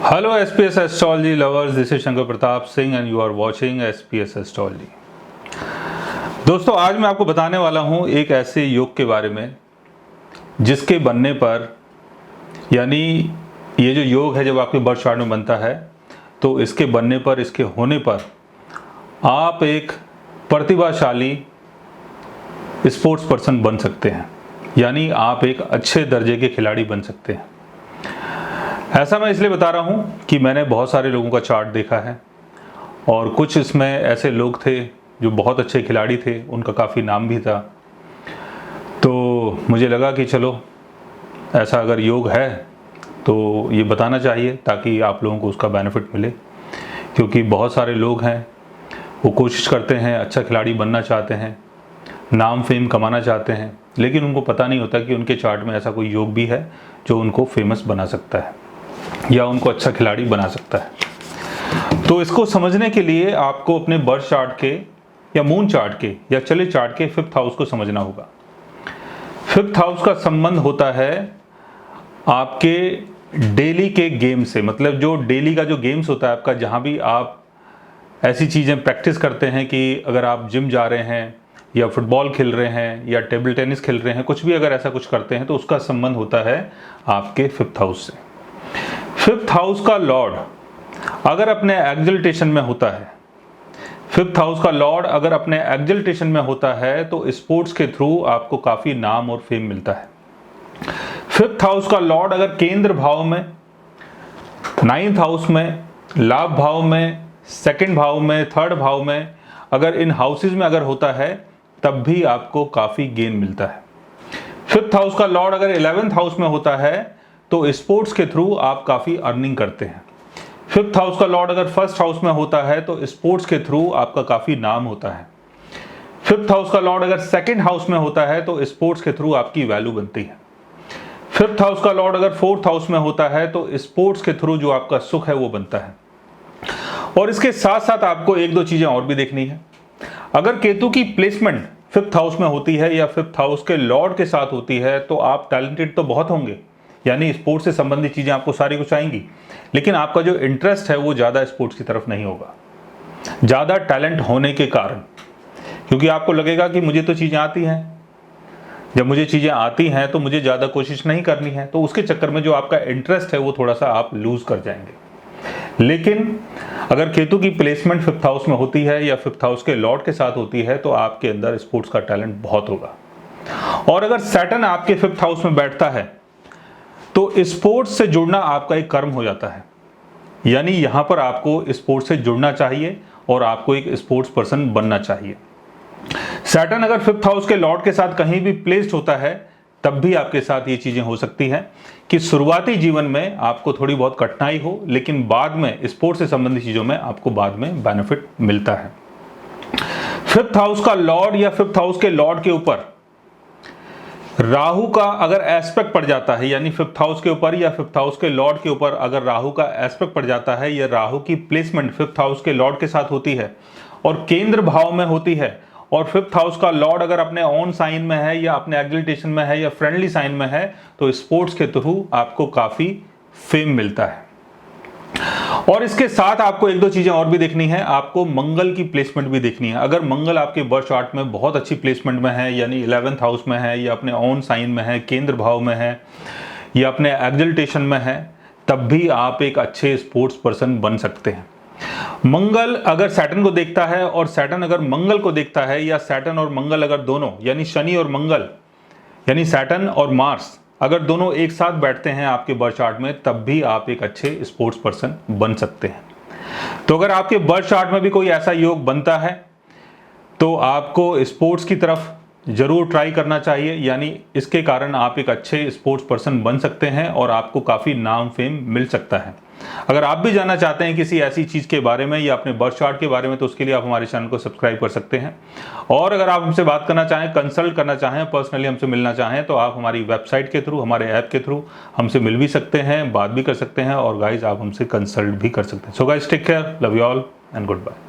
Hello SPS Astrology lovers, this is Shankar Pratap Singh and you are watching SPS Astrology। दोस्तों, आज मैं आपको बताने वाला हूं एक ऐसे योग के बारे में जिसके बनने पर, यानी ये जो योग है जब आपके बर्थ चार्ट में बनता है तो इसके बनने पर, इसके होने पर आप एक प्रतिभाशाली स्पोर्ट्स पर्सन बन सकते हैं, यानी आप एक अच्छे दर्जे के खिलाड़ी बन सकते हैं। ऐसा मैं इसलिए बता रहा हूं कि मैंने बहुत सारे लोगों का चार्ट देखा है और कुछ इसमें ऐसे लोग थे जो बहुत अच्छे खिलाड़ी थे, उनका काफ़ी नाम भी था। तो मुझे लगा कि चलो ऐसा अगर योग है तो ये बताना चाहिए ताकि आप लोगों को उसका बेनिफिट मिले, क्योंकि बहुत सारे लोग हैं वो कोशिश करते हैं, अच्छा खिलाड़ी बनना चाहते हैं, नाम फेम कमाना चाहते हैं, लेकिन उनको पता नहीं होता कि उनके चार्ट में ऐसा कोई योग भी है जो उनको फेमस बना सकता है या उनको अच्छा खिलाड़ी बना सकता है। तो इसको समझने के लिए आपको अपने बर्थ चार्ट के या मून चार्ट के या चले चार्ट के 5th हाउस को समझना होगा। 5th हाउस का संबंध होता है आपके डेली के गेम से, मतलब जो डेली का जो गेम्स होता है आपका, जहां भी आप ऐसी चीज़ें प्रैक्टिस करते हैं कि अगर आप जिम जा रहे हैं या फुटबॉल खेल रहे हैं या टेबल टेनिस खेल रहे हैं, कुछ भी अगर ऐसा कुछ करते हैं तो उसका संबंध होता है आपके 5th हाउस से। 5th हाउस का लॉर्ड अगर अपने एक्सल्टेशन में होता है, 5th हाउस का लॉर्ड अगर अपने एक्सल्टेशन में होता है तो स्पोर्ट्स के थ्रू आपको काफ़ी नाम और फेम मिलता है। 5th हाउस का लॉर्ड अगर केंद्र भाव में, 9th हाउस में, लाभ भाव में, 2nd भाव में, 3rd भाव में, अगर इन हाउसेज में अगर होता है तब भी आपको काफ़ी गेन मिलता है। 5th हाउस का लॉर्ड अगर 11th हाउस में होता है तो स्पोर्ट्स के थ्रू आप काफ़ी अर्निंग करते हैं। 5th हाउस का लॉर्ड अगर 1st हाउस में होता है तो स्पोर्ट्स के थ्रू आपका काफ़ी नाम होता है। 5th हाउस का लॉर्ड अगर 2nd हाउस में होता है तो स्पोर्ट्स के थ्रू आपकी वैल्यू बनती है। 5th हाउस का लॉर्ड अगर 4th हाउस में होता है तो स्पोर्ट्स के थ्रू जो आपका सुख है वो बनता है। और इसके साथ साथ आपको एक दो चीज़ें और भी देखनी है। अगर केतु की प्लेसमेंट 5th हाउस में होती है या 5th हाउस के लॉर्ड के साथ होती है तो आप टैलेंटेड तो बहुत होंगे, यानी स्पोर्ट्स से संबंधित चीज़ें आपको सारी कुछ आएंगी, लेकिन आपका जो इंटरेस्ट है वो ज़्यादा स्पोर्ट्स की तरफ नहीं होगा, ज़्यादा टैलेंट होने के कारण, क्योंकि आपको लगेगा कि मुझे तो चीज़ें आती हैं, जब मुझे चीज़ें आती हैं तो मुझे ज़्यादा कोशिश नहीं करनी है, तो उसके चक्कर में जो आपका इंटरेस्ट है वो थोड़ा सा आप लूज़ कर जाएंगे। लेकिन अगर केतु की प्लेसमेंट 5th हाउस में होती है या 5th हाउस के लॉर्ड के साथ होती है तो आपके अंदर स्पोर्ट्स का टैलेंट बहुत होगा। और अगर सैटर्न आपके 5th हाउस में बैठता है तो स्पोर्ट्स से जुड़ना आपका एक कर्म हो जाता है, यानी यहां पर आपको स्पोर्ट्स से जुड़ना चाहिए और आपको एक स्पोर्ट्स पर्सन बनना चाहिए। सैटर्न अगर 5th हाउस के लॉर्ड के साथ कहीं भी प्लेस्ड होता है तब भी आपके साथ ये चीजें हो सकती हैं कि शुरुआती जीवन में आपको थोड़ी बहुत कठिनाई हो, लेकिन बाद में स्पोर्ट्स से संबंधित चीजों में आपको बाद में बेनिफिट मिलता है। 5th हाउस का लॉर्ड या 5th हाउस के लॉर्ड के ऊपर राहु का अगर एस्पेक्ट पड़ जाता है, यानी 5th हाउस के ऊपर या 5th हाउस के लॉर्ड के ऊपर अगर राहु का एस्पेक्ट पड़ जाता है या राहु की प्लेसमेंट 5th हाउस के लॉर्ड के साथ होती है और केंद्र भाव में होती है, और 5th हाउस का लॉर्ड अगर अपने ऑन साइन में है या अपने एक्सल्टेशन में है या फ्रेंडली साइन में है तो स्पोर्ट्स के थ्रू आपको काफी फेम मिलता है। और इसके साथ आपको एक दो चीजें और भी देखनी है, आपको मंगल की प्लेसमेंट भी देखनी है। अगर मंगल आपके बर्थ चार्ट में बहुत अच्छी प्लेसमेंट में है, यानी 11th हाउस में है या अपने ऑन साइन में है, केंद्र भाव में है या अपने एक्सल्टेशन में है, तब भी आप एक अच्छे स्पोर्ट्स पर्सन बन सकते हैं। मंगल अगर सैटर्न को देखता है और सैटर्न अगर मंगल को देखता है, या सैटर्न और मंगल अगर दोनों, यानी शनि और मंगल, यानी सैटर्न और मार्स अगर दोनों एक साथ बैठते हैं आपके बर्थ चार्ट में, तब भी आप एक अच्छे स्पोर्ट्स पर्सन बन सकते हैं। तो अगर आपके बर्थ चार्ट में भी कोई ऐसा योग बनता है तो आपको स्पोर्ट्स की तरफ जरूर ट्राई करना चाहिए, यानी इसके कारण आप एक अच्छे स्पोर्ट्स पर्सन बन सकते हैं और आपको काफ़ी नाम फेम मिल सकता है। अगर आप भी जानना चाहते हैं किसी ऐसी चीज़ के बारे में या अपने बर्थ चार्ट के बारे में, तो उसके लिए आप हमारे चैनल को सब्सक्राइब कर सकते हैं। और अगर आप हमसे बात करना चाहें, कंसल्ट करना चाहें, पर्सनली हमसे मिलना चाहें, तो आप हमारी वेबसाइट के थ्रू, हमारे ऐप के थ्रू हमसे मिल भी सकते हैं, बात भी कर सकते हैं, और गाइज आप हमसे कंसल्ट भी कर सकते हैं। So guys, take care, love you all and good bye.